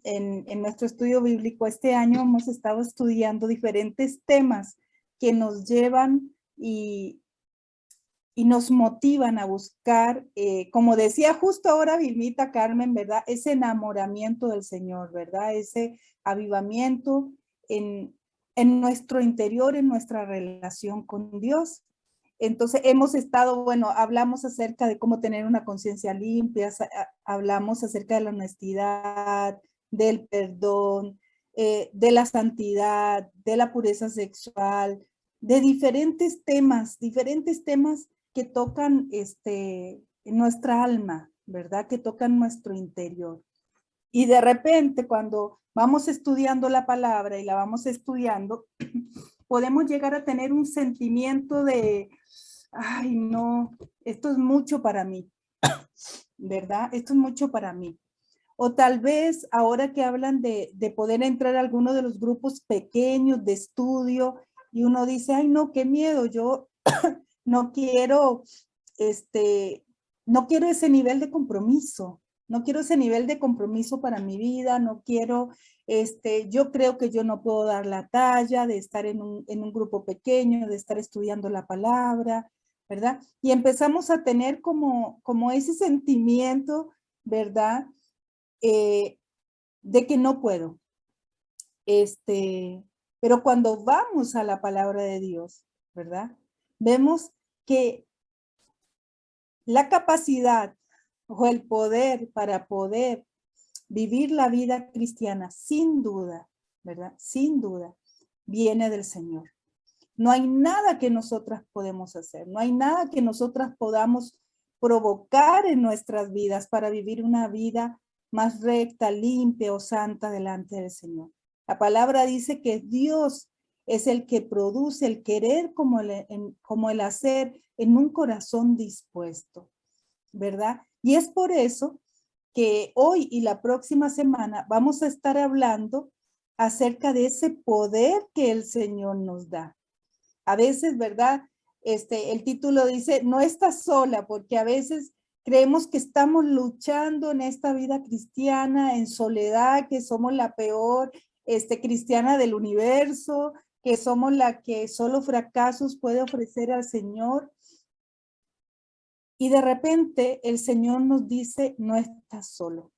en nuestro estudio bíblico este año hemos estado estudiando diferentes temas que nos llevan y nos motivan a buscar, como decía justo ahora Vilmita Carmen, ¿verdad? Ese enamoramiento del Señor, ¿verdad? Ese avivamiento en nuestro interior, en nuestra relación con Dios. Entonces hemos estado, bueno, hablamos acerca de cómo tener una conciencia limpia, hablamos acerca de la honestidad, del perdón, de la santidad, de la pureza sexual, de diferentes temas que tocan nuestra alma, ¿verdad? Que tocan nuestro interior. Y de repente, cuando vamos estudiando la palabra y la vamos estudiando, podemos llegar a tener un sentimiento de, ay, no, esto es mucho para mí, ¿verdad? Esto es mucho para mí. O tal vez ahora que hablan de poder entrar a alguno de los grupos pequeños de estudio y uno dice, ay, no, qué miedo, yo no quiero, no quiero ese nivel de compromiso. No quiero ese nivel de compromiso para mi vida, no quiero, yo creo que yo no puedo dar la talla de estar en un grupo pequeño, de estar estudiando la palabra, ¿verdad? Y empezamos a tener como ese sentimiento, ¿verdad? De que no puedo. Pero cuando vamos a la palabra de Dios, ¿verdad? Vemos que la capacidad o el poder para poder vivir la vida cristiana, sin duda, ¿verdad? Sin duda, viene del Señor. No hay nada que nosotras podemos hacer, no hay nada que nosotras podamos provocar en nuestras vidas para vivir una vida más recta, limpia o santa delante del Señor. La palabra dice que Dios es el que produce el querer como el hacer en un corazón dispuesto, ¿verdad? Y es por eso que hoy y la próxima semana vamos a estar hablando acerca de ese poder que el Señor nos da. A veces, ¿verdad? El título dice, no estás sola, porque a veces creemos que estamos luchando en esta vida cristiana en soledad, que somos la peor cristiana del universo, que somos la que solo fracasos puede ofrecer al Señor. Y de repente el Señor nos dice, no estás solo.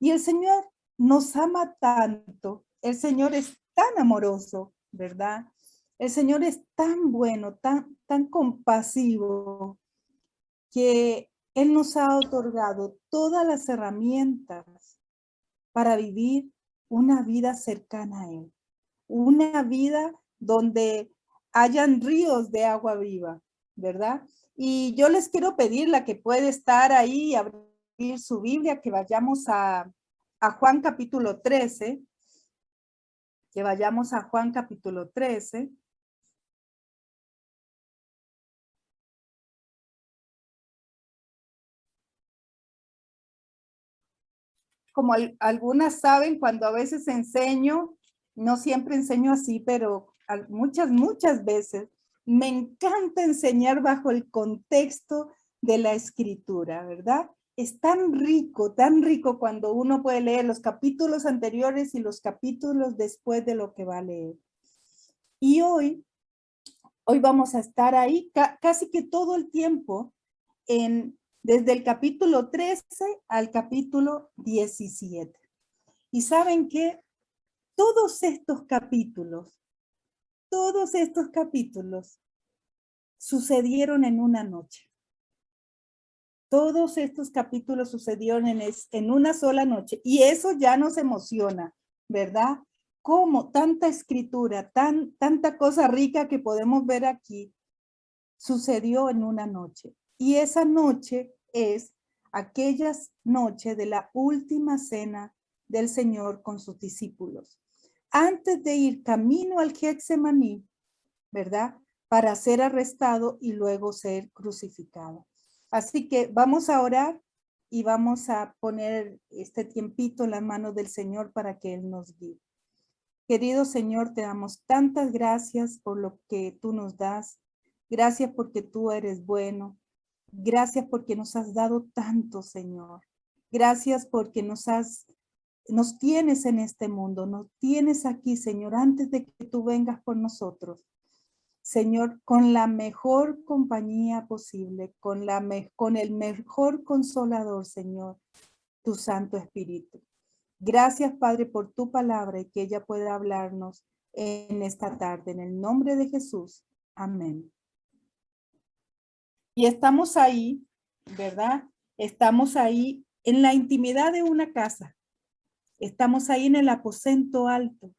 Y el Señor nos ama tanto, el Señor es tan amoroso, ¿verdad? El Señor es tan bueno, tan compasivo, que Él nos ha otorgado todas las herramientas para vivir una vida cercana a Él. Una vida donde hayan ríos de agua viva, ¿verdad? Y yo les quiero pedir, la que puede estar ahí y abrir su Biblia, que vayamos a Juan capítulo 13, que vayamos a Juan capítulo 13. Como algunas saben, cuando a veces enseño, no siempre enseño así, pero muchas veces me encanta enseñar bajo el contexto de la escritura, ¿verdad? Es tan rico cuando uno puede leer los capítulos anteriores y los capítulos después de lo que va a leer. Y hoy vamos a estar ahí casi que todo el tiempo desde el capítulo 13 al capítulo 17. Y saben que todos estos capítulos sucedieron en una noche. Todos estos capítulos sucedieron en una sola noche. Y eso ya nos emociona, ¿verdad? Como tanta escritura, tanta cosa rica que podemos ver aquí, sucedió en una noche. Y esa noche es aquella noche de la última cena del Señor con sus discípulos. Antes de ir camino al Getsemaní, ¿verdad? Para ser arrestado y luego ser crucificado. Así que vamos a orar y vamos a poner este tiempito en las manos del Señor para que Él nos guíe. Querido Señor, te damos tantas gracias por lo que tú nos das. Gracias porque tú eres bueno. Gracias porque nos has dado tanto, Señor. Gracias porque nos has nos tienes en este mundo, nos tienes aquí, Señor, antes de que tú vengas por nosotros. Señor, con la mejor compañía posible, con el mejor consolador, Señor, tu Santo Espíritu. Gracias, Padre, por tu palabra y que ella pueda hablarnos en esta tarde. En el nombre de Jesús. Amén. Y estamos ahí, ¿verdad? Estamos ahí en la intimidad de una casa. Estamos ahí en el aposento alto,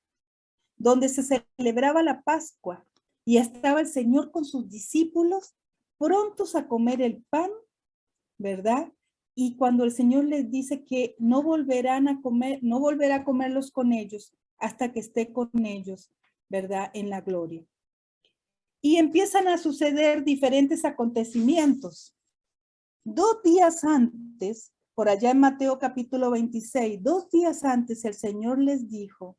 donde se celebraba la Pascua y estaba el Señor con sus discípulos prontos a comer el pan, ¿verdad? Y cuando el Señor les dice que no volverán a comer, no volverá a comerlos con ellos hasta que esté con ellos, ¿verdad? En la gloria. Y empiezan a suceder diferentes acontecimientos. 2 días antes, por allá en Mateo capítulo 26, 2 días antes el Señor les dijo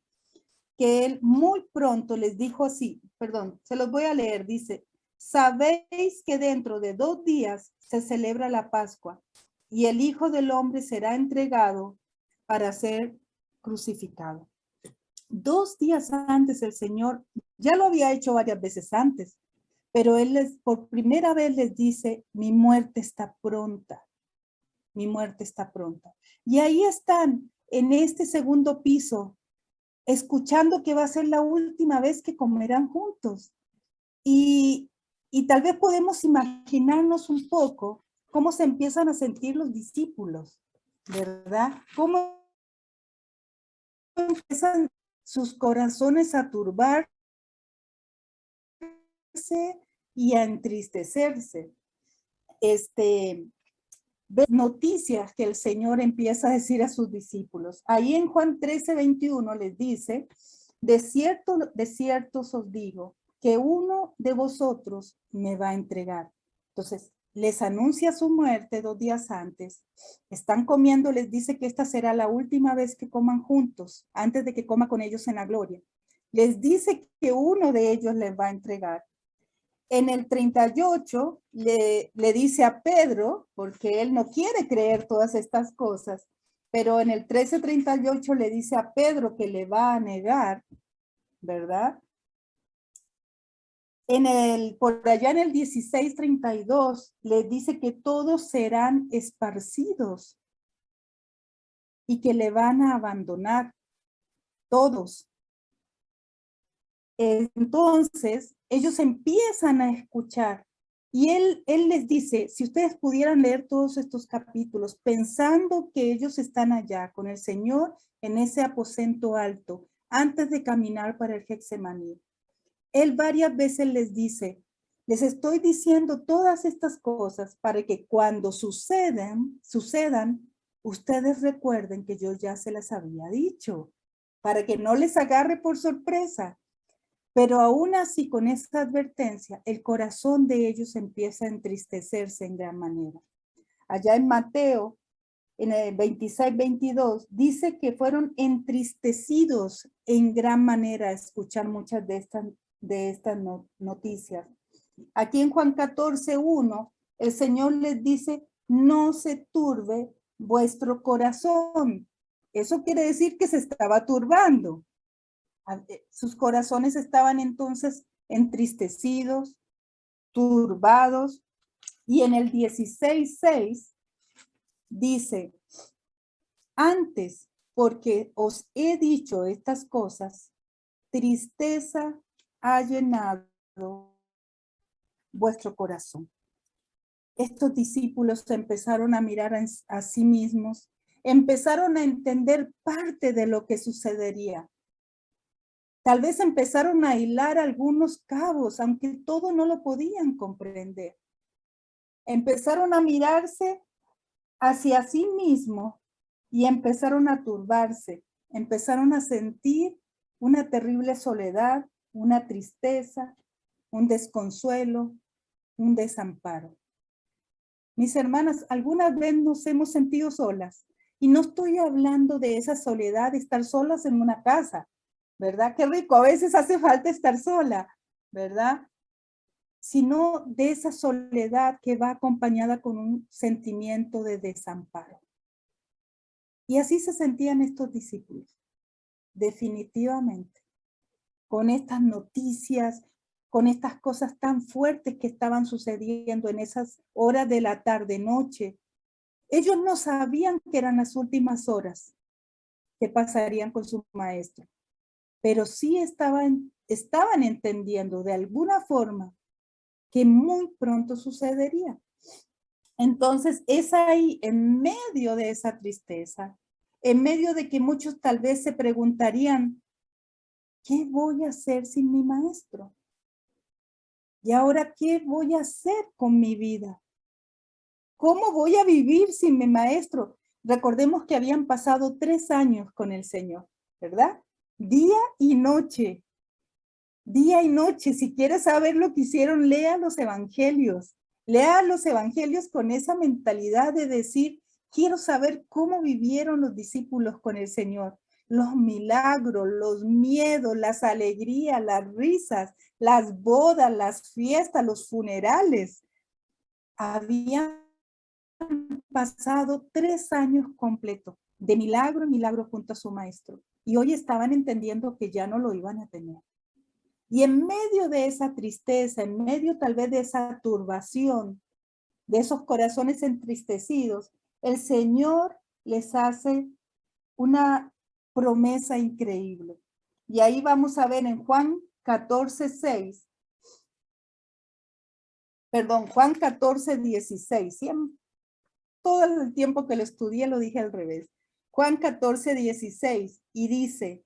que Él muy pronto les dijo así, perdón, se los voy a leer, dice, sabéis que dentro de 2 días se celebra la Pascua y el Hijo del Hombre será entregado para ser crucificado. 2 días antes el Señor ya lo había hecho varias veces antes, pero Él por primera vez les dice, mi muerte está pronta, mi muerte está pronta. Y ahí están, en este segundo piso, escuchando que va a ser la última vez que comerán juntos. Y tal vez podemos imaginarnos un poco cómo se empiezan a sentir los discípulos, ¿verdad? Cómo empiezan sus corazones a turbarse y a entristecerse. Noticias que el Señor empieza a decir a sus discípulos. Ahí en Juan 13:21 les dice, de cierto os digo, que uno de vosotros me va a entregar. Entonces, les anuncia su muerte 2 días antes. Están comiendo, les dice que esta será la última vez que coman juntos, antes de que coma con ellos en la gloria. Les dice que uno de ellos les va a entregar. En el 38 le dice a Pedro, porque él no quiere creer todas estas cosas, pero en el 13:38 le dice a Pedro que le va a negar, ¿verdad? Por allá en el 16:32 le dice que todos serán esparcidos y que le van a abandonar, todos. Entonces, ellos empiezan a escuchar y él les dice, si ustedes pudieran leer todos estos capítulos pensando que ellos están allá con el Señor en ese aposento alto, antes de caminar para el Getsemaní, él varias veces les dice, les estoy diciendo todas estas cosas para que cuando sucedan, ustedes recuerden que yo ya se las había dicho, para que no les agarre por sorpresa. Pero aún así, con esta advertencia, el corazón de ellos empieza a entristecerse en gran manera. Allá en Mateo, en el 26-22, dice que fueron entristecidos en gran manera a escuchar muchas de estas noticias. Aquí en Juan 14:1, el Señor les dice, no se turbe vuestro corazón. Eso quiere decir que se estaba turbando. Sus corazones estaban entonces entristecidos, turbados, y en el 16:6 dice, antes, porque os he dicho estas cosas, tristeza ha llenado vuestro corazón. Estos discípulos empezaron a mirar a sí mismos, empezaron a entender parte de lo que sucedería. Tal vez empezaron a hilar algunos cabos, aunque todo no lo podían comprender. Empezaron a mirarse hacia sí mismos y empezaron a turbarse. Empezaron a sentir una terrible soledad, una tristeza, un desconsuelo, un desamparo. Mis hermanas, algunas veces nos hemos sentido solas. Y no estoy hablando de esa soledad, de estar solas en una casa, ¿verdad? Qué rico, a veces hace falta estar sola, ¿verdad? Sino de esa soledad que va acompañada con un sentimiento de desamparo. Y así se sentían estos discípulos, definitivamente, con estas noticias, con estas cosas tan fuertes que estaban sucediendo en esas horas de la tarde, noche. Ellos no sabían que eran las últimas horas que pasarían con su maestro, pero sí estaban entendiendo de alguna forma que muy pronto sucedería. Entonces es ahí, en medio de esa tristeza, en medio de que muchos tal vez se preguntarían, ¿qué voy a hacer sin mi maestro? ¿Y ahora qué voy a hacer con mi vida? ¿Cómo voy a vivir sin mi maestro? Recordemos que habían pasado 3 años con el Señor, ¿verdad? Día y noche. Día y noche. Si quieres saber lo que hicieron, lea los evangelios. Lea los evangelios con esa mentalidad de decir, quiero saber cómo vivieron los discípulos con el Señor. Los milagros, los miedos, las alegrías, las risas, las bodas, las fiestas, los funerales. Habían pasado 3 años completos de milagro en milagro junto a su maestro. Y hoy estaban entendiendo que ya no lo iban a tener. Y en medio de esa tristeza, en medio tal vez de esa turbación, de esos corazones entristecidos, el Señor les hace una promesa increíble. Y ahí vamos a ver en Juan 14:6, perdón, Juan 14:16, siempre, todo el tiempo que lo estudié lo dije al revés. Juan 14:16, y dice,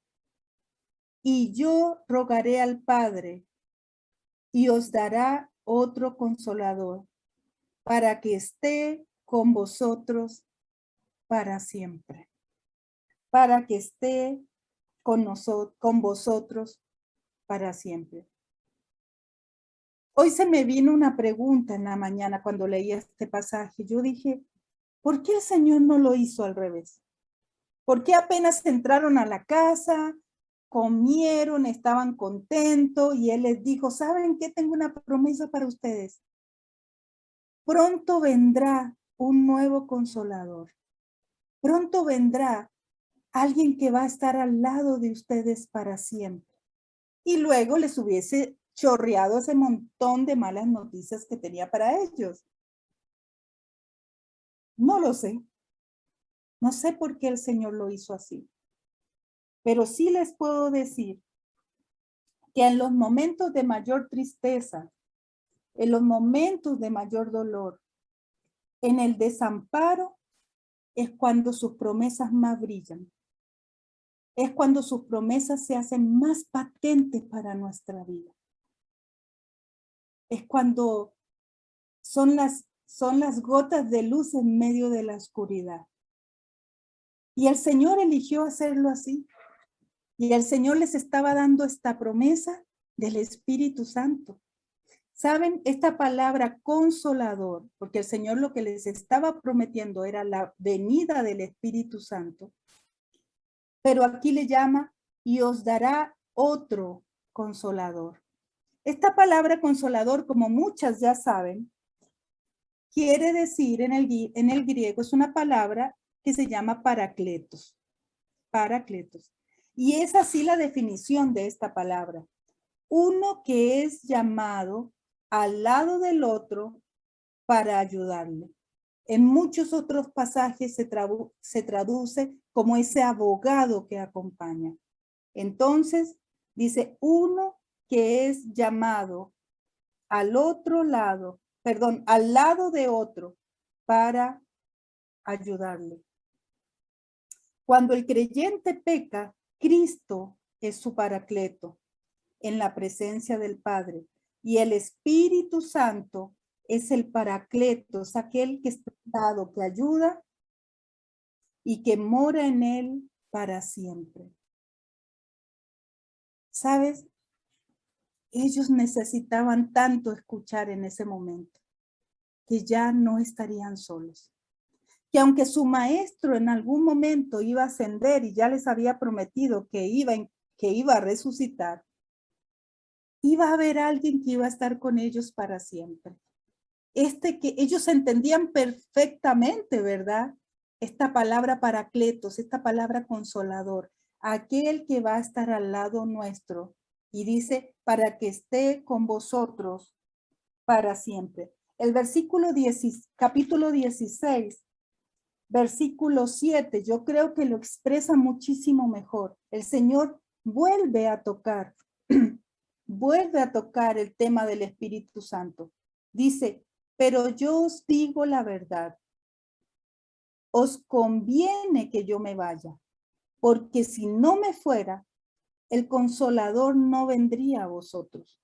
y yo rogaré al Padre, y os dará otro consolador, para que esté con vosotros para siempre. Para que esté con vosotros para siempre. Hoy se me vino una pregunta en la mañana cuando leía este pasaje. Yo dije, ¿por qué el Señor no lo hizo al revés? ¿Por qué apenas entraron a la casa, comieron, estaban contentos y Él les dijo, ¿saben qué? Tengo una promesa para ustedes. Pronto vendrá un nuevo consolador. Pronto vendrá alguien que va a estar al lado de ustedes para siempre. Y luego les hubiese chorreado ese montón de malas noticias que tenía para ellos. No lo sé. No sé por qué el Señor lo hizo así. Pero sí les puedo decir que en los momentos de mayor tristeza, en los momentos de mayor dolor, en el desamparo, es cuando sus promesas más brillan. Es cuando sus promesas se hacen más patentes para nuestra vida. Es cuando son las gotas de luz en medio de la oscuridad. Y el Señor eligió hacerlo así. Y el Señor les estaba dando esta promesa del Espíritu Santo. ¿Saben? Esta palabra consolador, porque el Señor lo que les estaba prometiendo era la venida del Espíritu Santo. Pero aquí le llama y os dará otro consolador. Esta palabra consolador, como muchas ya saben, quiere decir en el griego, es una palabra que se llama paracletos. Paracletos. Y es así la definición de esta palabra. Uno que es llamado al lado del otro para ayudarle. En muchos otros pasajes se traduce como ese abogado que acompaña. Entonces, dice, uno que es llamado al otro lado, perdón, al lado de otro para ayudarle. Cuando el creyente peca, Cristo es su paracleto en la presencia del Padre y el Espíritu Santo es el paracleto, es aquel que está dado, que ayuda y que mora en él para siempre. ¿Sabes? Ellos necesitaban tanto escuchar en ese momento que ya no estarían solos. Que aunque su maestro en algún momento iba a ascender y ya les había prometido que iba a resucitar, iba a haber alguien que iba a estar con ellos para siempre. Que ellos entendían perfectamente, ¿verdad? esta palabra paracletos, esta palabra consolador, aquel que va a estar al lado nuestro. Y dice, para que esté con vosotros para siempre. El versículo 10, capítulo 16, versículo 7, yo creo que lo expresa muchísimo mejor. El Señor vuelve a tocar, vuelve a tocar el tema del Espíritu Santo. Dice, pero yo os digo la verdad. Os conviene que yo me vaya, porque si no me fuera, el Consolador no vendría a vosotros.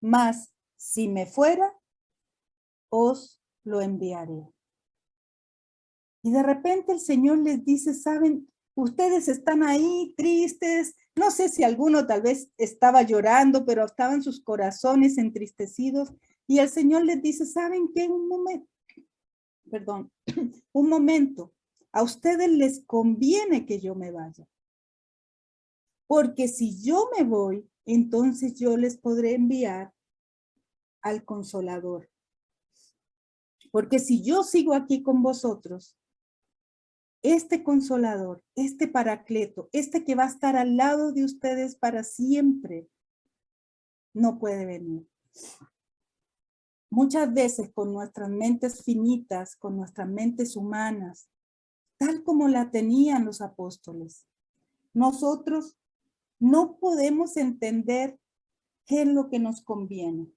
Mas si me fuera, os lo enviaré. Y de repente el Señor les dice, saben, ustedes están ahí tristes, no sé si alguno tal vez estaba llorando, pero estaban sus corazones entristecidos. Y el Señor les dice, ¿saben qué? Un momento, a ustedes les conviene que yo me vaya. Porque si yo me voy, entonces yo les podré enviar al Consolador. Porque si yo sigo aquí con vosotros, este Consolador, este Paracleto, este que va a estar al lado de ustedes para siempre, no puede venir. Muchas veces con nuestras mentes finitas, con nuestras mentes humanas, tal como la tenían los apóstoles, nosotros no podemos entender qué es lo que nos conviene.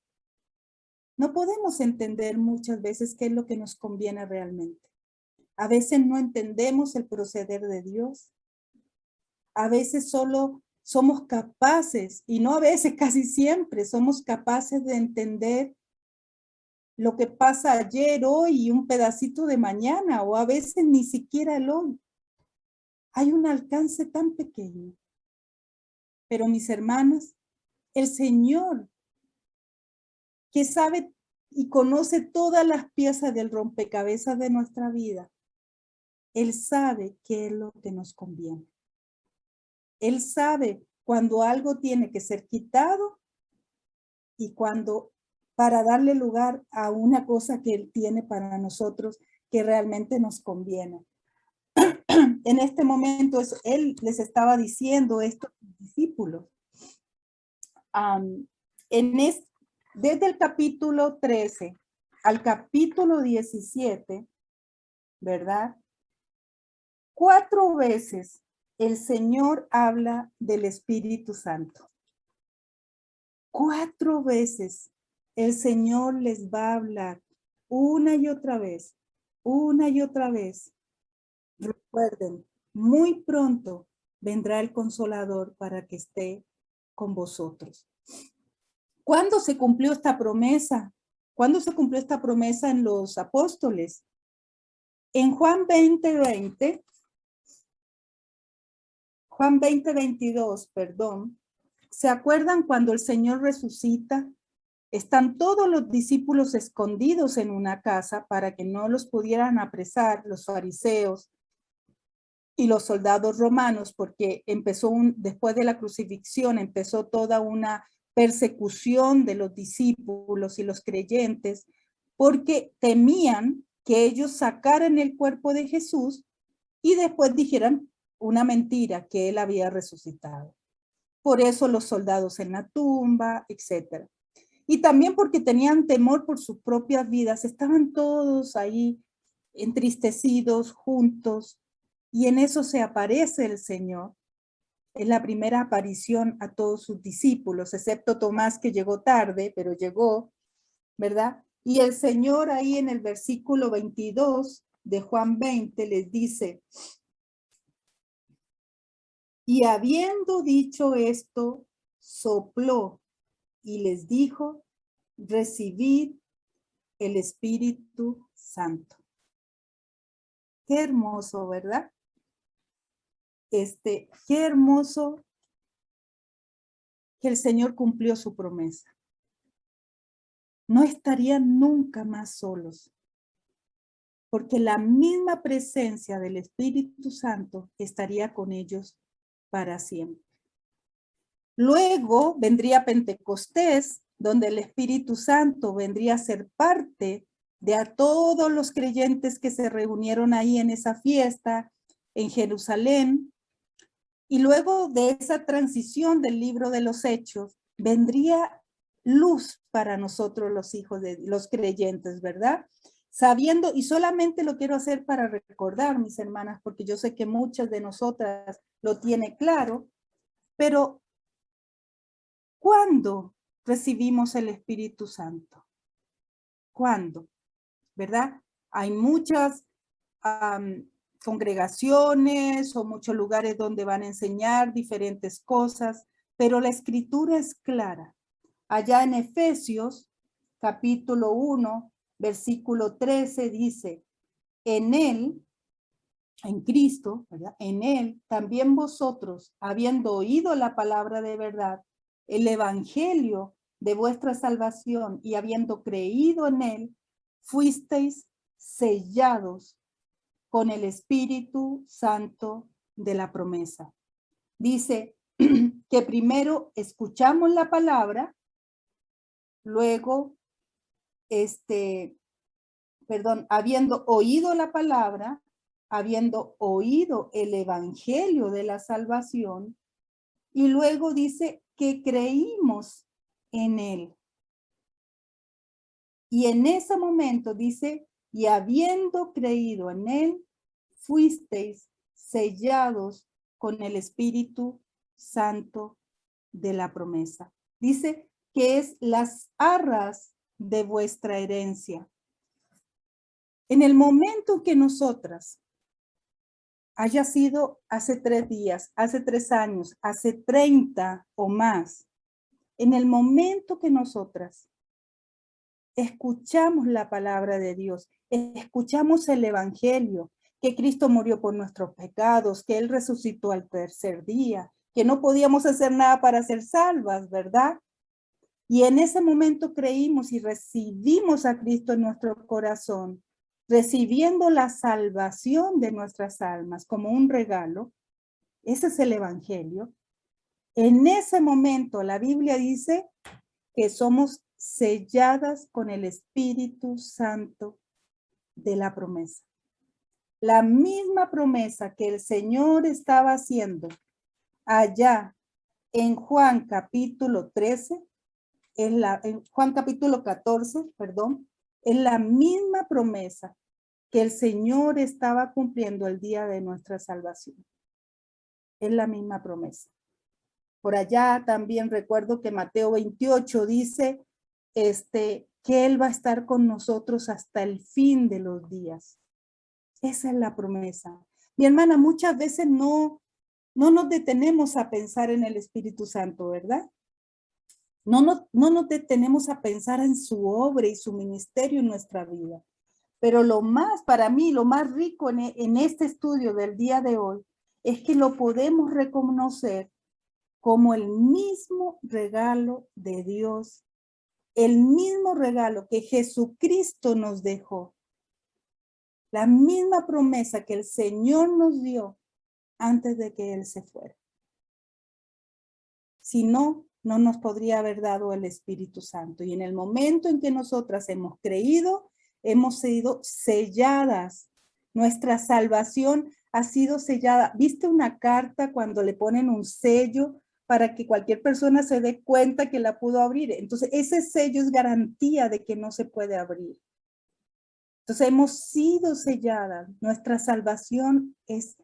No podemos entender muchas veces qué es lo que nos conviene realmente. A veces no entendemos el proceder de Dios. A veces solo somos capaces, y no a veces, casi siempre, somos capaces de entender lo que pasa ayer, hoy y un pedacito de mañana, o a veces ni siquiera el hoy. Hay un alcance tan pequeño. Pero mis hermanas, el Señor, que sabe y conoce todas las piezas del rompecabezas de nuestra vida, Él sabe qué es lo que nos conviene. Él sabe cuando algo tiene que ser quitado y cuando para darle lugar a una cosa que Él tiene para nosotros que realmente nos conviene. En este momento Él les estaba diciendo esto a los discípulos. Desde el capítulo 13 al capítulo 17, ¿verdad? 4 veces el Señor habla del Espíritu Santo. 4 veces el Señor les va a hablar una y otra vez, una y otra vez. Recuerden, muy pronto vendrá el Consolador para que esté con vosotros. ¿Cuándo se cumplió esta promesa? ¿Cuándo se cumplió esta promesa en los apóstoles? En Juan 20:20, Juan 20:22, perdón. ¿Se acuerdan cuando el Señor resucita? Están todos los discípulos escondidos en una casa para que no los pudieran apresar los fariseos y los soldados romanos, porque después de la crucifixión empezó toda una persecución de los discípulos y los creyentes, porque temían que ellos sacaran el cuerpo de Jesús y después dijeran una mentira, que él había resucitado. Por eso los soldados en la tumba, etc. Y también porque tenían temor por sus propias vidas, estaban todos ahí entristecidos, juntos, y en eso se aparece el Señor. Es la primera aparición a todos sus discípulos, excepto Tomás, que llegó tarde, pero llegó, ¿verdad? Y el Señor ahí en el versículo 22 de Juan 20 les dice, y habiendo dicho esto, sopló y les dijo, recibid el Espíritu Santo. Qué hermoso, ¿verdad? Qué hermoso que el Señor cumplió su promesa. No estarían nunca más solos, porque la misma presencia del Espíritu Santo estaría con ellos para siempre. Luego vendría Pentecostés, donde el Espíritu Santo vendría a ser parte de a todos los creyentes que se reunieron ahí en esa fiesta en Jerusalén. Y luego de esa transición del libro de los Hechos, vendría luz para nosotros los hijos de los creyentes, ¿verdad? Sabiendo, y solamente lo quiero hacer para recordar, mis hermanas, porque yo sé que muchas de nosotras lo tienen claro, pero ¿cuándo recibimos el Espíritu Santo? ¿Cuándo? ¿Verdad? Hay muchas congregaciones o muchos lugares donde van a enseñar diferentes cosas, pero la escritura es clara. Allá en Efesios, capítulo 1, versículo 13, dice, en él, en Cristo, ¿verdad? En él, también vosotros, habiendo oído la palabra de verdad, el evangelio de vuestra salvación y habiendo creído en él, fuisteis sellados con el Espíritu Santo de la promesa. Dice que primero escuchamos la palabra, luego, habiendo oído la palabra, habiendo oído el evangelio de la salvación, y luego dice que creímos en él. Y en ese momento dice, y habiendo creído en él, fuisteis sellados con el Espíritu Santo de la promesa. Dice que es las arras de vuestra herencia. En el momento que nosotras, haya sido hace 3 días, hace 3 años, hace 30 o más, en el momento que nosotras escuchamos la palabra de Dios, escuchamos el evangelio, que Cristo murió por nuestros pecados, que Él resucitó al tercer día, que no podíamos hacer nada para ser salvas, ¿verdad? Y en ese momento creímos y recibimos a Cristo en nuestro corazón, recibiendo la salvación de nuestras almas como un regalo. Ese es el evangelio. En ese momento la Biblia dice que somos selladas con el Espíritu Santo de la promesa. La misma promesa que el Señor estaba haciendo allá en Juan capítulo 13, en Juan capítulo 14, perdón, es la misma promesa que el Señor estaba cumpliendo el día de nuestra salvación. Es la misma promesa. Por allá también recuerdo que Mateo 28 dice que Él va a estar con nosotros hasta el fin de los días. Esa es la promesa. Mi hermana, muchas veces no nos detenemos a pensar en el Espíritu Santo, ¿verdad? No nos detenemos a pensar en su obra y su ministerio en nuestra vida. Pero para mí, lo más rico en este estudio del día de hoy es que lo podemos reconocer como el mismo regalo de Dios, el mismo regalo que Jesucristo nos dejó, la misma promesa que el Señor nos dio antes de que Él se fuera. Si no, no nos podría haber dado el Espíritu Santo. Y en el momento en que nosotras hemos creído, hemos sido selladas. Nuestra salvación ha sido sellada. ¿Viste una carta cuando le ponen un sello para que cualquier persona se dé cuenta que la pudo abrir? Entonces, ese sello es garantía de que no se puede abrir. Entonces, hemos sido selladas. Nuestra salvación es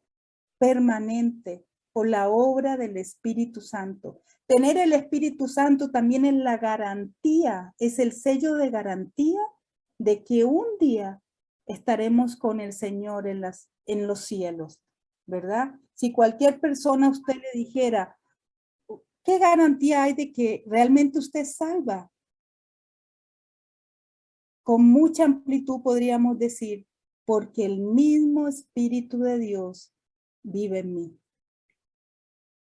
permanente por la obra del Espíritu Santo. Tener el Espíritu Santo también es la garantía, es el sello de garantía de que un día estaremos con el Señor en los cielos, ¿verdad? Si cualquier persona a usted le dijera, ¿qué garantía hay de que realmente usted es salva? Con mucha amplitud podríamos decir, porque el mismo Espíritu de Dios vive en mí.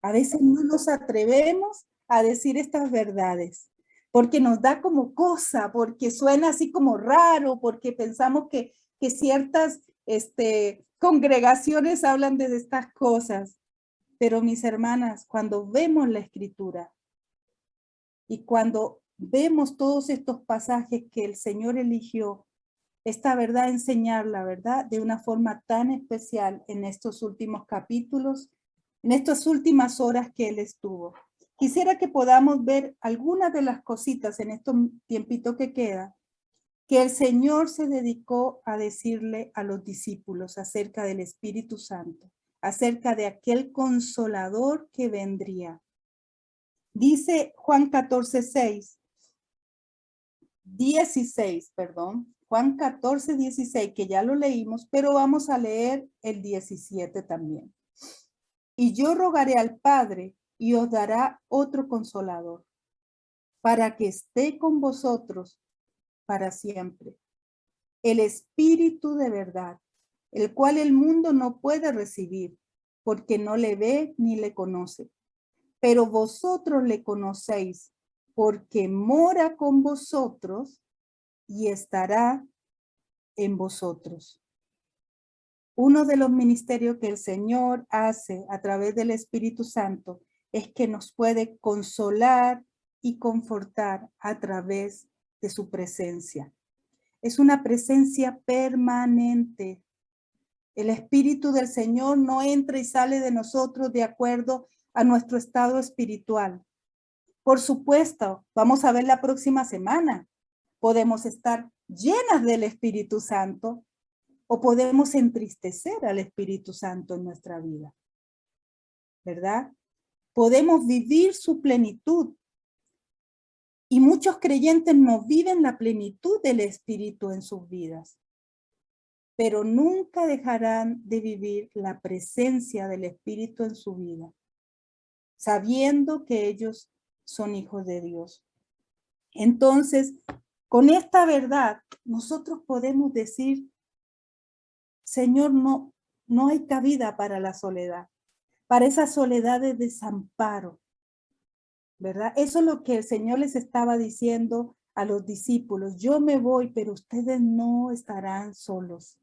A veces no nos atrevemos a decir estas verdades, porque nos da como cosa, porque suena así como raro, porque pensamos que ciertas congregaciones hablan de estas cosas. Pero mis hermanas, cuando vemos la Escritura y cuando vemos todos estos pasajes que el Señor eligió esta verdad, enseñar la verdad de una forma tan especial en estos últimos capítulos, en estas últimas horas que él estuvo. Quisiera que podamos ver algunas de las cositas en estos tiempitos que queda, que el Señor se dedicó a decirle a los discípulos acerca del Espíritu Santo, acerca de aquel consolador que vendría. Dice Juan 16, Juan 14, 16, que ya lo leímos, pero vamos a leer el 17 también. Y yo rogaré al Padre y os dará otro consolador, para que esté con vosotros para siempre. El Espíritu de verdad, el cual el mundo no puede recibir, porque no le ve ni le conoce. Pero vosotros le conocéis, porque mora con vosotros y estará en vosotros. Uno de los ministerios que el Señor hace a través del Espíritu Santo es que nos puede consolar y confortar a través de su presencia. Es una presencia permanente. El Espíritu del Señor no entra y sale de nosotros de acuerdo a nuestro estado espiritual. Por supuesto, vamos a ver la próxima semana. Podemos estar llenas del Espíritu Santo o podemos entristecer al Espíritu Santo en nuestra vida, ¿verdad? Podemos vivir su plenitud. Y muchos creyentes no viven la plenitud del Espíritu en sus vidas, pero nunca dejarán de vivir la presencia del Espíritu en su vida, sabiendo que ellos son hijos de Dios. Entonces, con esta verdad, nosotros podemos decir, Señor, no hay cabida para la soledad, para esa soledad de desamparo, ¿verdad? Eso es lo que el Señor les estaba diciendo a los discípulos. Yo me voy, pero ustedes no estarán solos,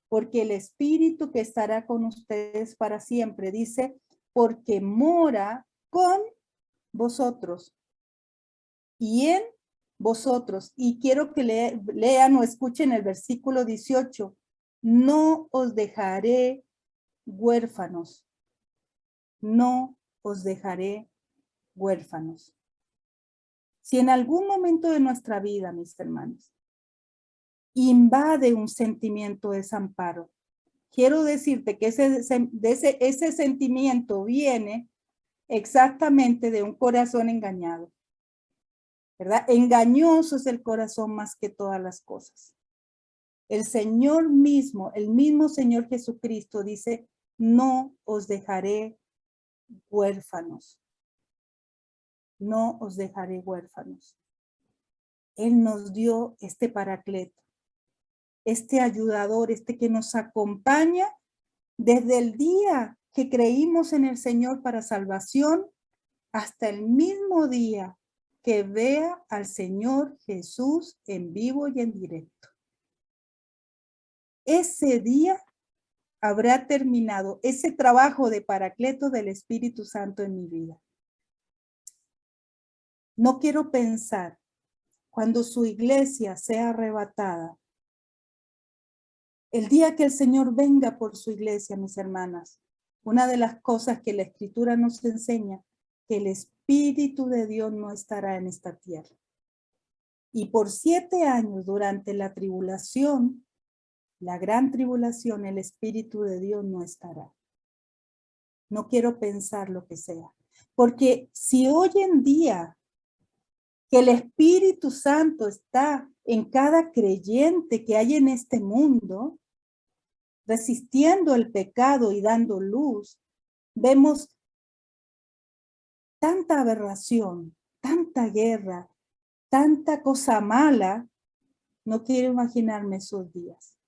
porque el Espíritu que estará con ustedes para siempre, dice, porque mora con vosotros y en vosotros. Y quiero que lean o escuchen el versículo 18. No os dejaré huérfanos. No os dejaré huérfanos. Si en algún momento de nuestra vida, mis hermanos, invade un sentimiento de desamparo, quiero decirte que ese sentimiento viene exactamente de un corazón engañado, ¿verdad? Engañoso es el corazón más que todas las cosas. El Señor mismo, el mismo Señor Jesucristo dice, no os dejaré huérfanos. No os dejaré huérfanos. Él nos dio este paracleto, este ayudador, este que nos acompaña desde el día que creímos en el Señor para salvación hasta el mismo día que vea al Señor Jesús en vivo y en directo. Ese día habrá terminado ese trabajo de paracleto del Espíritu Santo en mi vida. No quiero pensar cuando su iglesia sea arrebatada. El día que el Señor venga por su iglesia, mis hermanas, una de las cosas que la Escritura nos enseña, que el Espíritu de Dios no estará en esta tierra. Y por 7 años durante la tribulación, la gran tribulación, el Espíritu de Dios no estará. No quiero pensar lo que sea. Porque si hoy en día que el Espíritu Santo está en cada creyente que hay en este mundo, resistiendo el pecado y dando luz, vemos tanta aberración, tanta guerra, tanta cosa mala. No quiero imaginarme esos días.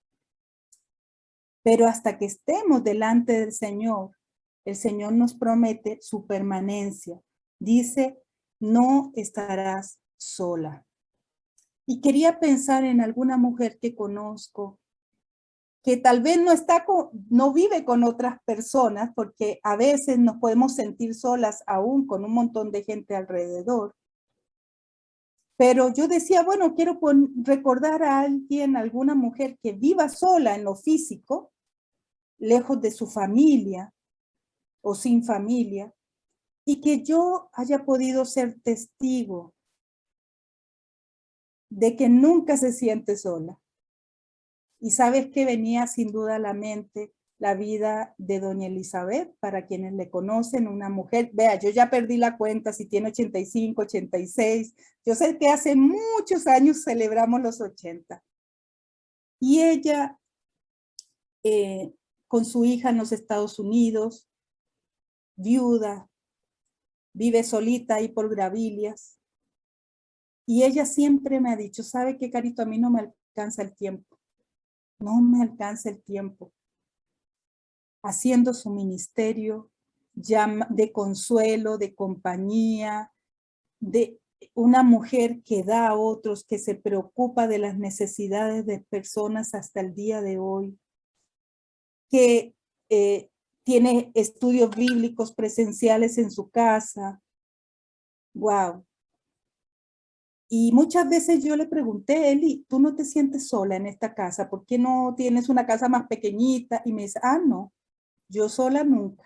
Pero hasta que estemos delante del Señor, el Señor nos promete su permanencia. Dice, no estarás sola. Y quería pensar en alguna mujer que conozco, que tal vez no vive con otras personas, porque a veces nos podemos sentir solas aún con un montón de gente alrededor. Pero yo decía, bueno, quiero recordar a alguien, alguna mujer que viva sola en lo físico, lejos de su familia o sin familia, y que yo haya podido ser testigo de que nunca se siente sola. Y sabes que venía sin duda a la mente la vida de doña Elizabeth, para quienes le conocen, una mujer, vea, yo ya perdí la cuenta si tiene 85, 86, yo sé que hace muchos años celebramos los 80. Y ella, con su hija en los Estados Unidos, viuda, vive solita ahí por Gravilias, y ella siempre me ha dicho, ¿sabe qué, Carito? A mí no me alcanza el tiempo, no me alcanza el tiempo. Haciendo su ministerio de consuelo, de compañía, de una mujer que da a otros, que se preocupa de las necesidades de personas hasta el día de hoy, que tiene estudios bíblicos presenciales en su casa. Wow. Y muchas veces yo le pregunté, Eli, ¿tú no te sientes sola en esta casa? ¿Por qué no tienes una casa más pequeñita? Y me dice, no, yo sola nunca.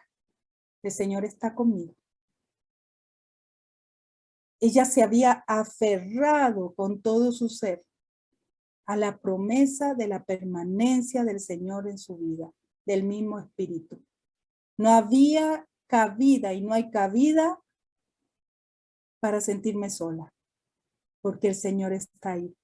El Señor está conmigo. Ella se había aferrado con todo su ser a la promesa de la permanencia del Señor en su vida, del mismo Espíritu. No había cabida y no hay cabida para sentirme sola, porque el Señor está ahí.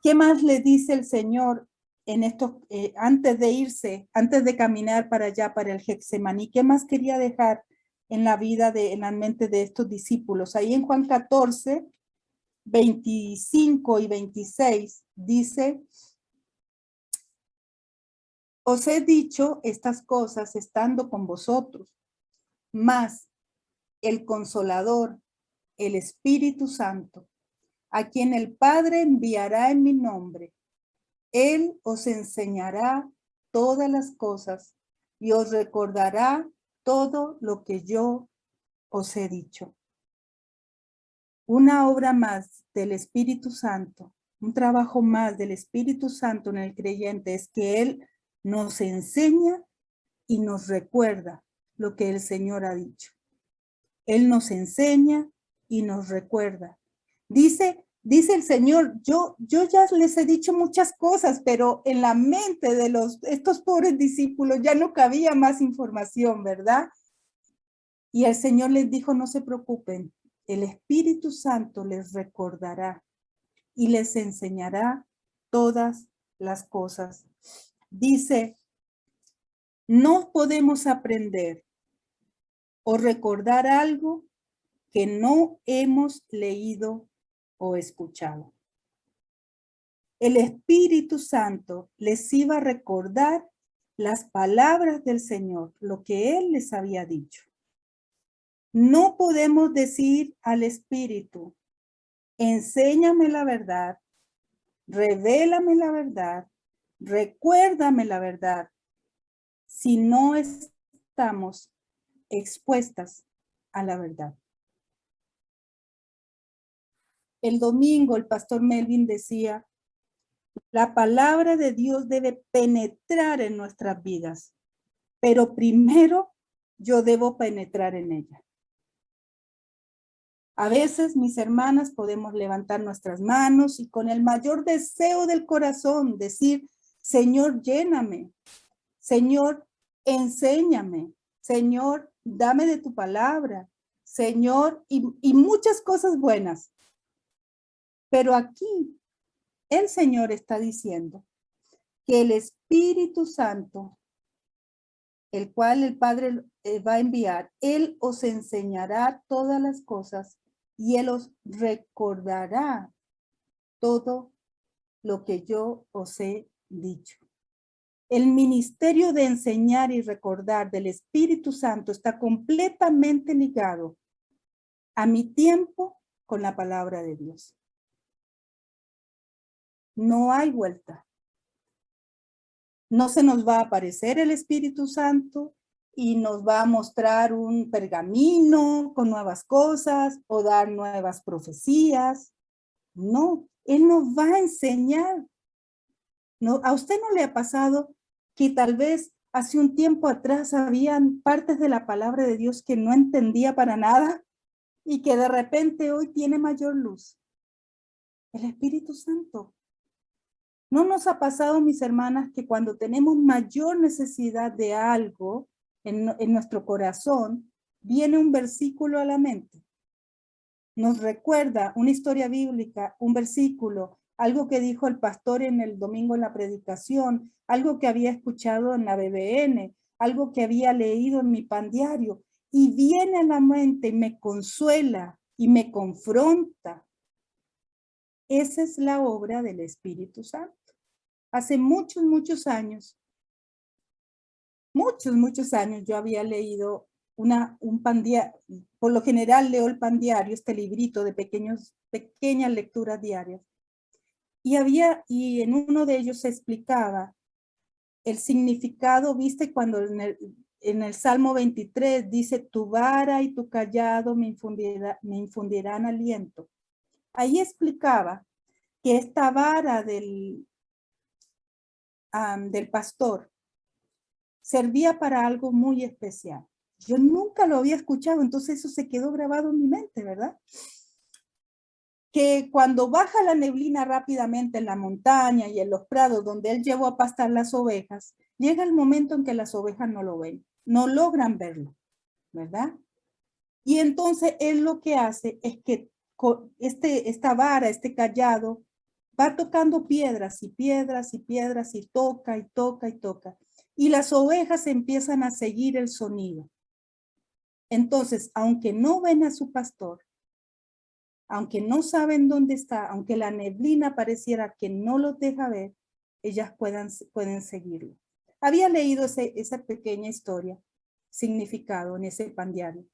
¿Qué más le dice el Señor en estos, antes de irse, antes de caminar para allá, para el Getsemaní? ¿Qué más quería dejar en la vida, en la mente de estos discípulos? Ahí en Juan 14, 25 y 26 dice, os he dicho estas cosas estando con vosotros, mas el Consolador, el Espíritu Santo, a quien el Padre enviará en mi nombre, Él os enseñará todas las cosas y os recordará todo lo que yo os he dicho. Una obra más del Espíritu Santo, un trabajo más del Espíritu Santo en el creyente es que Él nos enseña y nos recuerda lo que el Señor ha dicho. Él nos enseña y nos recuerda. Dice el Señor, yo ya les he dicho muchas cosas, pero en la mente de estos pobres discípulos ya no cabía más información, ¿verdad? Y el Señor les dijo, no se preocupen, el Espíritu Santo les recordará y les enseñará todas las cosas. Dice, no podemos aprender o recordar algo que no hemos leído o escuchado. El Espíritu Santo les iba a recordar las palabras del Señor, lo que Él les había dicho. No podemos decir al Espíritu, enséñame la verdad, revélame la verdad, recuérdame la verdad, si no estamos expuestas a la verdad. El domingo el pastor Melvin decía, la palabra de Dios debe penetrar en nuestras vidas, pero primero yo debo penetrar en ella. A veces, mis hermanas, podemos levantar nuestras manos y con el mayor deseo del corazón decir, Señor, lléname, Señor, enséñame, Señor, dame de tu palabra, Señor, y muchas cosas buenas. Pero aquí el Señor está diciendo que el Espíritu Santo, el cual el Padre va a enviar, Él os enseñará todas las cosas y Él os recordará todo lo que yo os he dicho. El ministerio de enseñar y recordar del Espíritu Santo está completamente ligado a mi tiempo con la palabra de Dios. No hay vuelta. No se nos va a aparecer el Espíritu Santo y nos va a mostrar un pergamino con nuevas cosas o dar nuevas profecías. No, Él nos va a enseñar. ¿No? ¿A usted no le ha pasado que tal vez hace un tiempo atrás habían partes de la palabra de Dios que no entendía para nada y que de repente hoy tiene mayor luz? El Espíritu Santo. ¿No nos ha pasado, mis hermanas, que cuando tenemos mayor necesidad de algo en nuestro corazón, viene un versículo a la mente? Nos recuerda una historia bíblica, un versículo, algo que dijo el pastor en el domingo en la predicación, algo que había escuchado en la BBN, algo que había leído en mi pan diario, y viene a la mente y me consuela y me confronta. Esa es la obra del Espíritu Santo. Hace muchos años, muchos años yo había leído un pan diario. Por lo general leo el pan diario, este librito de pequeñas lecturas diarias. Y en uno de ellos se explicaba el significado, viste, cuando en el Salmo 23 dice, tu vara y tu callado me infundirán aliento. Ahí explicaba que esta vara del pastor servía para algo muy especial. Yo nunca lo había escuchado, entonces eso se quedó grabado en mi mente, ¿verdad? Que cuando baja la neblina rápidamente en la montaña y en los prados donde él llevó a pastar las ovejas, llega el momento en que las ovejas no lo ven, no logran verlo, ¿verdad? Y entonces él lo que hace es que esta vara, este callado, va tocando piedras y piedras y piedras y toca y toca y toca. Y las ovejas empiezan a seguir el sonido. Entonces, aunque no ven a su pastor, aunque no saben dónde está, aunque la neblina pareciera que no los deja ver, ellas pueden seguirlo. Había leído esa pequeña historia, significado en ese pan diario,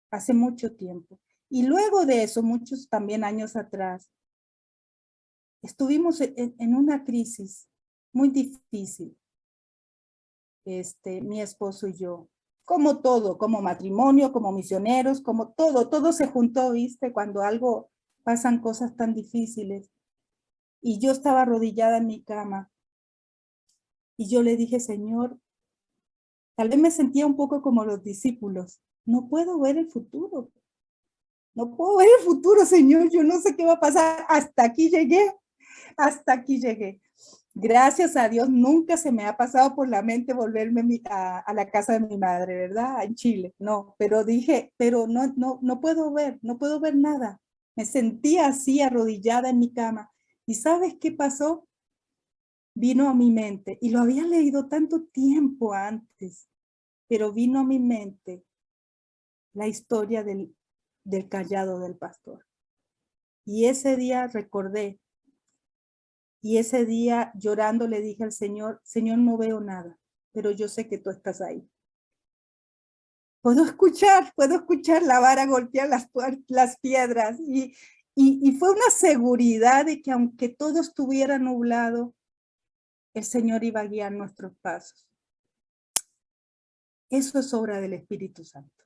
hace mucho tiempo. Y luego de eso, muchos también años atrás, estuvimos en una crisis muy difícil, mi esposo y yo, como todo, como matrimonio, como misioneros, como todo se juntó, ¿viste? Cuando pasan cosas tan difíciles. Y yo estaba arrodillada en mi cama y yo le dije, Señor, tal vez me sentía un poco como los discípulos, no puedo ver el futuro. No puedo ver el futuro, Señor, yo no sé qué va a pasar. Hasta aquí llegué. Gracias a Dios, nunca se me ha pasado por la mente volverme a la casa de mi madre, ¿verdad? En Chile, no, pero dije, pero no puedo ver nada. Me sentía así arrodillada en mi cama. ¿Y sabes qué pasó? Vino a mi mente, y lo había leído tanto tiempo antes, pero vino a mi mente la historia del callado del pastor. Y ese día recordé, y ese día llorando le dije al Señor, Señor, no veo nada, pero yo sé que tú estás ahí. Puedo escuchar la vara golpear las piedras, y fue una seguridad de que aunque todo estuviera nublado, el Señor iba a guiar nuestros pasos. Eso es obra del Espíritu Santo.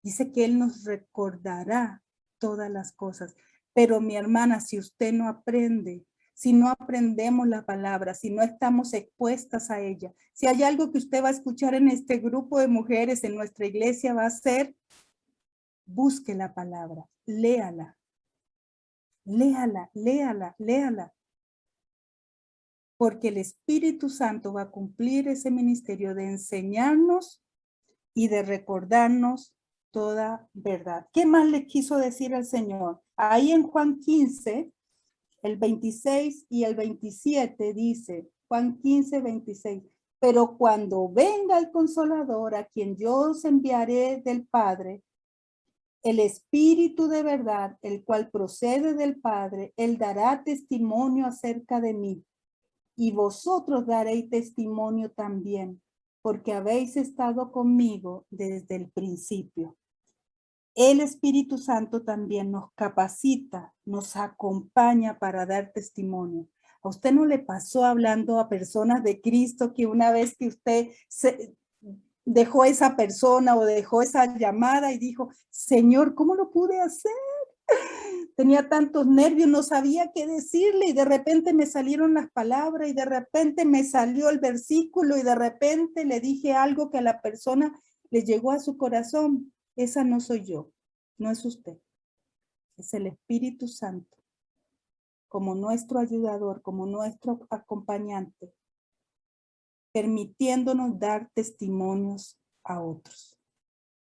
Dice que Él nos recordará todas las cosas. Pero mi hermana, si usted no aprende, si no aprendemos la palabra, si no estamos expuestas a ella, si hay algo que usted va a escuchar en este grupo de mujeres, en nuestra iglesia, va a ser, busque la palabra, léala, léala, léala, léala. Porque el Espíritu Santo va a cumplir ese ministerio de enseñarnos y de recordarnos toda verdad. ¿Qué más le quiso decir el Señor? Ahí en Juan 15, el 26 y el 27 dice, Juan 15, 26, pero cuando venga el Consolador, a quien yo os enviaré del Padre, el Espíritu de verdad, el cual procede del Padre, él dará testimonio acerca de mí, y vosotros daréis testimonio también, porque habéis estado conmigo desde el principio. El Espíritu Santo también nos capacita, nos acompaña para dar testimonio. ¿A usted no le pasó hablando a personas de Cristo que una vez que usted dejó esa persona o dejó esa llamada y dijo, Señor, ¿cómo lo pude hacer? tenía tantos nervios, no sabía qué decirle y de repente me salieron las palabras y de repente me salió el versículo y de repente le dije algo que a la persona le llegó a su corazón. Esa no soy yo, no es usted, es el Espíritu Santo, como nuestro ayudador, como nuestro acompañante, permitiéndonos dar testimonios a otros,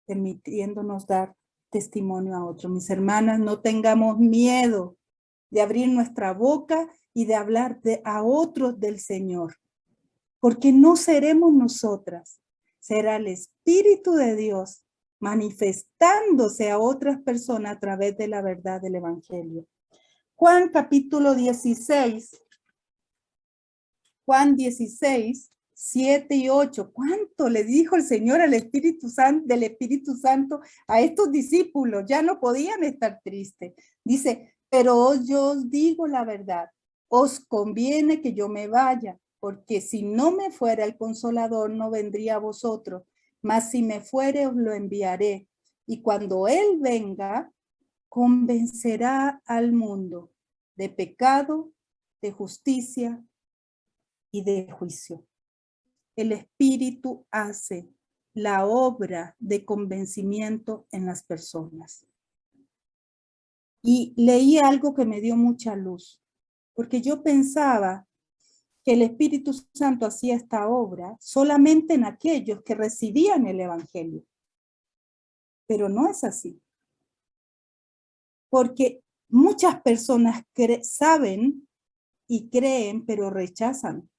permitiéndonos dar testimonio a otros. Mis hermanas, no tengamos miedo de abrir nuestra boca y de hablar a otros del Señor, porque no seremos nosotras, será el Espíritu de Dios manifestándose a otras personas a través de la verdad del Evangelio. Juan capítulo 16, Juan 16, 7 y 8. ¿Cuánto le dijo el Señor al Espíritu Santo, del Espíritu Santo a estos discípulos? Ya no podían estar tristes. Dice, pero yo os digo la verdad, os conviene que yo me vaya, porque si no me fuera el Consolador, no vendría a vosotros, mas si me fuere, os lo enviaré. Y cuando Él venga, convencerá al mundo de pecado, de justicia y de juicio. El Espíritu hace la obra de convencimiento en las personas. Y leí algo que me dio mucha luz, porque yo pensaba que el Espíritu Santo hacía esta obra solamente en aquellos que recibían el Evangelio. Pero no es así. Porque muchas personas saben y creen, pero rechazan.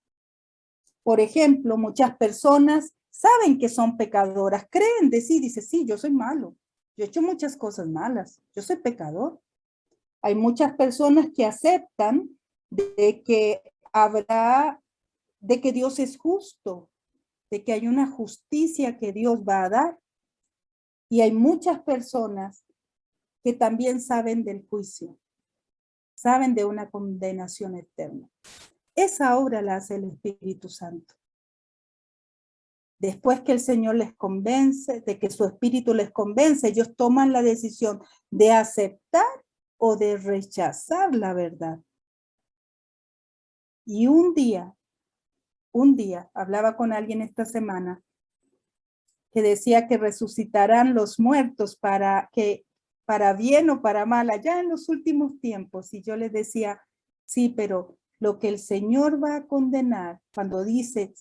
Por ejemplo, muchas personas saben que son pecadoras, creen de sí, dice, sí, yo soy malo, yo he hecho muchas cosas malas, yo soy pecador. Hay muchas personas que aceptan de que de que Dios es justo, de que hay una justicia que Dios va a dar. Y hay muchas personas que también saben del juicio, saben de una condenación eterna. Esa obra la hace el Espíritu Santo. Después que el Señor les convence, de que su Espíritu les convence, ellos toman la decisión de aceptar o de rechazar la verdad. Y un día, hablaba con alguien esta semana que decía que resucitarán los muertos para bien o para mal, allá en los últimos tiempos. Y yo les decía, sí, pero lo que el Señor va a condenar cuando dice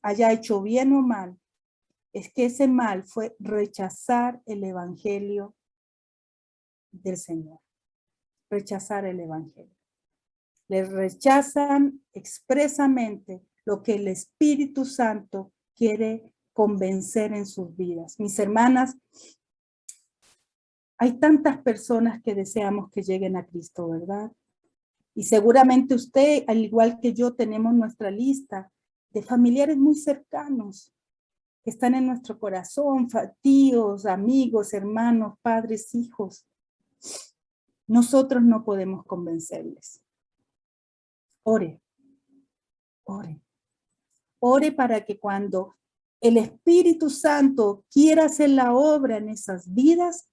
haya hecho bien o mal, es que ese mal fue rechazar el Evangelio del Señor, rechazar el Evangelio. Les rechazan expresamente lo que el Espíritu Santo quiere convencer en sus vidas. Mis hermanas, hay tantas personas que deseamos que lleguen a Cristo, ¿verdad? Y seguramente usted, al igual que yo, tenemos nuestra lista de familiares muy cercanos que están en nuestro corazón, tíos, amigos, hermanos, padres, hijos. Nosotros no podemos convencerles. Ore, ore. Ore para que cuando el Espíritu Santo quiera hacer la obra en esas vidas,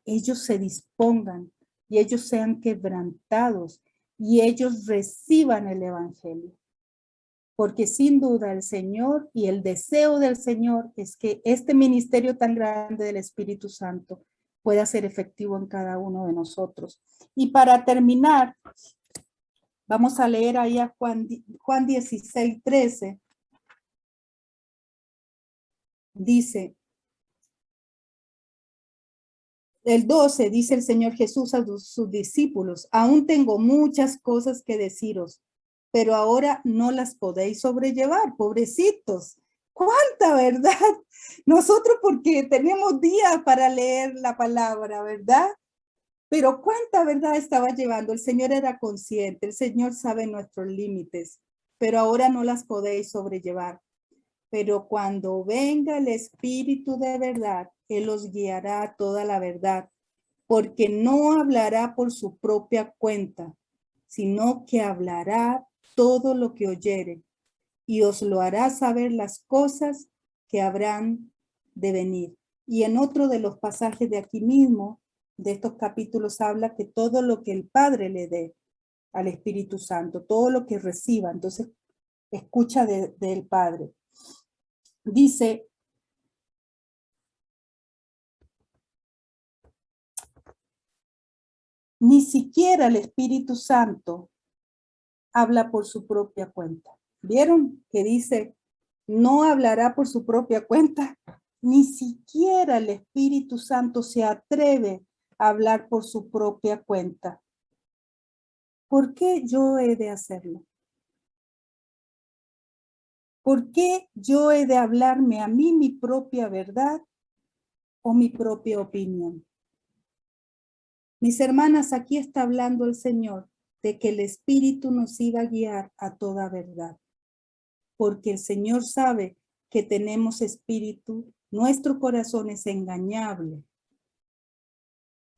ellos se dispongan y ellos sean quebrantados y ellos reciban el Evangelio. Porque sin duda el Señor y el deseo del Señor es que este ministerio tan grande del Espíritu Santo pueda ser efectivo en cada uno de nosotros. Y para terminar, vamos a leer ahí a Juan 16, 13. Dice, el 12, dice el Señor Jesús a sus discípulos, aún tengo muchas cosas que deciros, pero ahora no las podéis sobrellevar, pobrecitos. ¿Cuánta verdad? Nosotros porque tenemos días para leer la palabra, ¿verdad? Pero cuánta verdad estaba llevando. El Señor era consciente, el Señor sabe nuestros límites, pero ahora no las podéis sobrellevar. Pero cuando venga el Espíritu de verdad, Él os guiará a toda la verdad, porque no hablará por su propia cuenta, sino que hablará todo lo que oyere, y os lo hará saber las cosas que habrán de venir. Y en otro de los pasajes de aquí mismo, de estos capítulos habla que todo lo que el Padre le dé al Espíritu Santo, todo lo que reciba, entonces escucha del Padre. Dice, ni siquiera el Espíritu Santo habla por su propia cuenta. ¿Vieron que dice, no hablará por su propia cuenta? Ni siquiera el Espíritu Santo se atreve a hablar por su propia cuenta. ¿Por qué yo he de hacerlo? ¿Por qué yo he de hablarme a mí mi propia verdad o mi propia opinión? Mis hermanas, aquí está hablando el Señor de que el Espíritu nos iba a guiar a toda verdad, porque el Señor sabe que tenemos espíritu, nuestro corazón es engañable.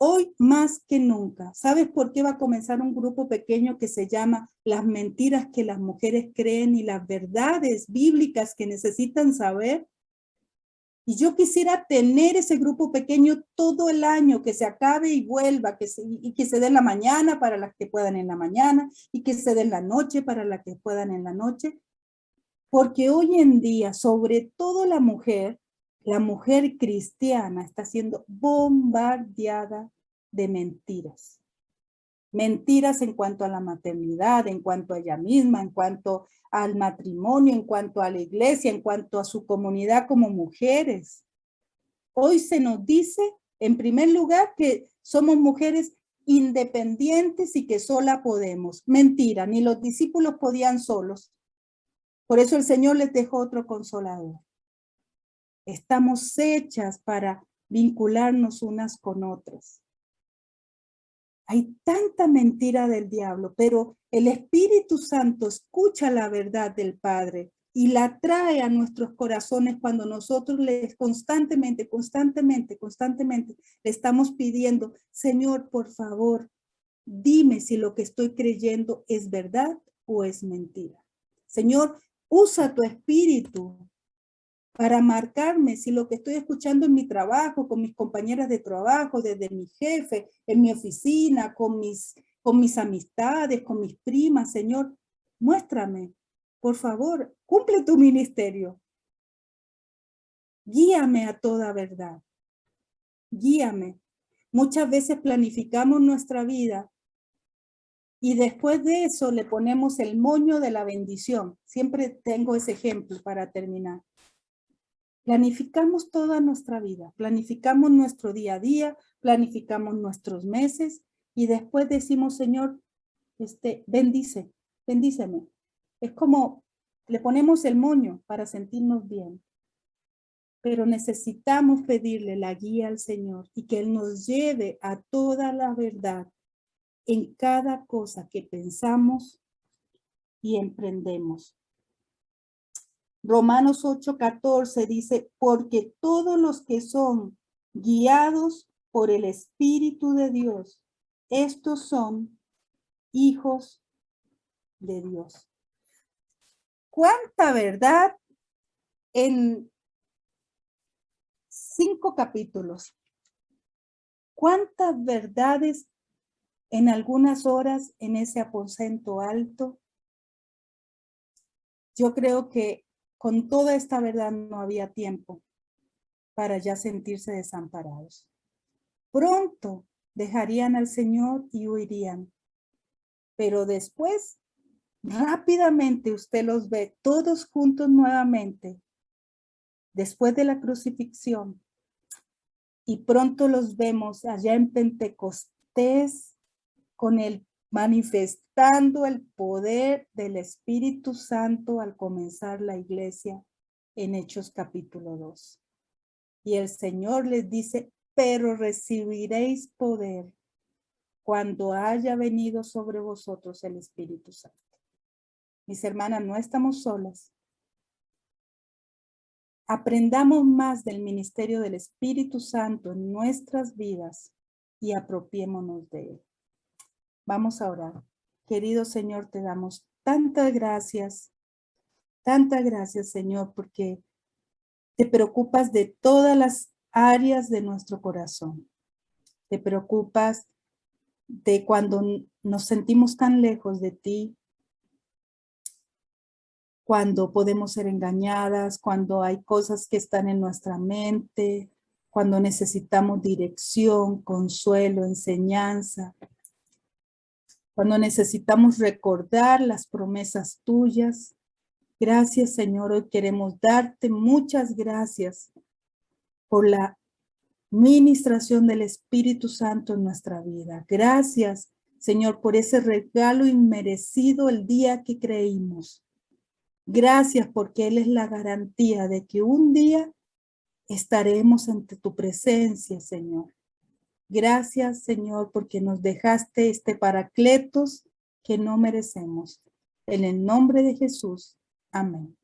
Hoy más que nunca, ¿sabes por qué va a comenzar un grupo pequeño que se llama Las mentiras que las mujeres creen y las verdades bíblicas que necesitan saber? Y yo quisiera tener ese grupo pequeño todo el año, que se acabe y vuelva, y que se dé en la mañana para las que puedan en la mañana, y que se dé en la noche para las que puedan en la noche. Porque hoy en día, sobre todo la mujer cristiana está siendo bombardeada de mentiras. Mentiras en cuanto a la maternidad, en cuanto a ella misma, en cuanto al matrimonio, en cuanto a la iglesia, en cuanto a su comunidad como mujeres. Hoy se nos dice, en primer lugar, que somos mujeres independientes y que sola podemos. Mentira, ni los discípulos podían solos. Por eso el Señor les dejó otro consolador. Estamos hechas para vincularnos unas con otras. Hay tanta mentira del diablo, pero el Espíritu Santo escucha la verdad del Padre y la trae a nuestros corazones cuando nosotros le constantemente le estamos pidiendo, Señor, por favor, dime si lo que estoy creyendo es verdad o es mentira. Señor, usa tu espíritu para marcarme si lo que estoy escuchando en mi trabajo, con mis compañeras de trabajo, desde mi jefe, en mi oficina, con mis amistades, con mis primas, Señor, muéstrame, por favor, cumple tu ministerio. Guíame a toda verdad. Guíame. Muchas veces planificamos nuestra vida y después de eso le ponemos el moño de la bendición. Siempre tengo ese ejemplo para terminar. Planificamos toda nuestra vida, planificamos nuestro día a día, planificamos nuestros meses y después decimos, Señor, bendíceme. Es como le ponemos el moño para sentirnos bien, pero necesitamos pedirle la guía al Señor y que Él nos lleve a toda la verdad en cada cosa que pensamos y emprendemos. Romanos 8:14 dice, porque todos los que son guiados por el Espíritu de Dios, estos son hijos de Dios. ¿Cuánta verdad en 5 capítulos? ¿Cuántas verdades en algunas horas en ese aposento alto? Yo creo que con toda esta verdad no había tiempo para ya sentirse desamparados. Pronto dejarían al Señor y huirían. Pero después, rápidamente usted los ve todos juntos nuevamente, después de la crucifixión. Y pronto los vemos allá en Pentecostés, con el manifestando el poder del Espíritu Santo al comenzar la iglesia en Hechos capítulo 2. Y el Señor les dice, pero recibiréis poder cuando haya venido sobre vosotros el Espíritu Santo. Mis hermanas, no estamos solas. Aprendamos más del ministerio del Espíritu Santo en nuestras vidas y apropiémonos de él. Vamos a orar. Querido Señor, te damos tantas gracias, Señor, porque te preocupas de todas las áreas de nuestro corazón. Te preocupas de cuando nos sentimos tan lejos de ti, cuando podemos ser engañadas, cuando hay cosas que están en nuestra mente, cuando necesitamos dirección, consuelo, enseñanza, cuando necesitamos recordar las promesas tuyas. Gracias, Señor. Hoy queremos darte muchas gracias por la ministración del Espíritu Santo en nuestra vida. Gracias, Señor, por ese regalo inmerecido el día que creímos. Gracias porque Él es la garantía de que un día estaremos ante tu presencia, Señor. Gracias, Señor, porque nos dejaste este Paracletos que no merecemos. En el nombre de Jesús. Amén.